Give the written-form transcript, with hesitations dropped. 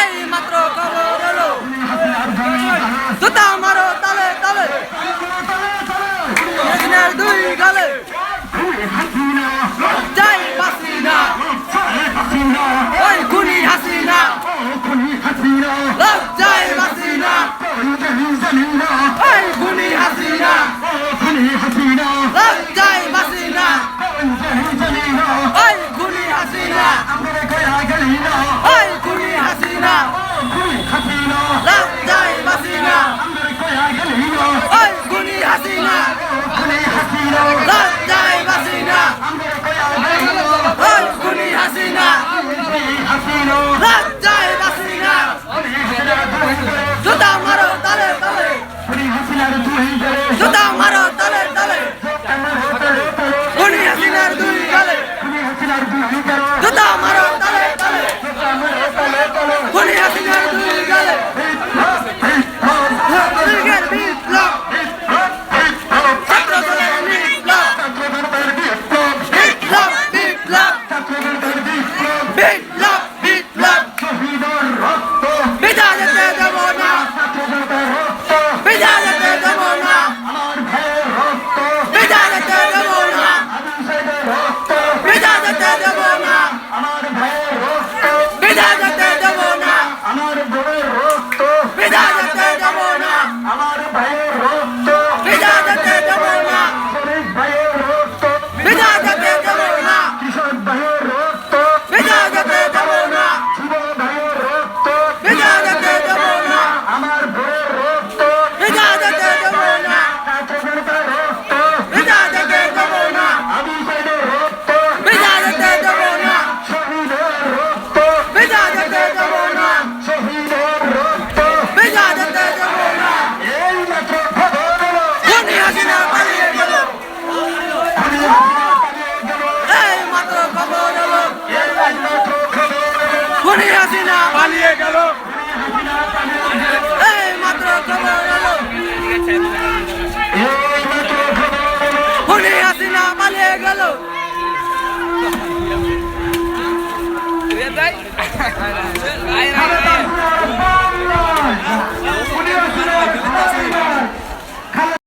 এই মাত্র খবর হলো জুতা মারো তালে তালে হাসিনার দুই গালে জয় হাসিনা ওই খুনি হাসিনা জয় হাসিনা ওই খুনি হাসিনা জয় হাসিনা ওই খুনি হাসিনা ওই খুনি হাসিনা জয় হাসিনা ওই খুনি হাসিনা জয় হাসিনা ওই খুনি হাসিনা জয় হাসিনা জুতা মারো তালে তালে জুতা মারো তালে তালে খুনি হাসিনার দুই গালে জুতা মারো তালে তালে খুনি হাসিনার দুই গালে বিপ্লব ছাত্র দলের বিপ্লব বিপ্লব বিপ্লব বিপ্লব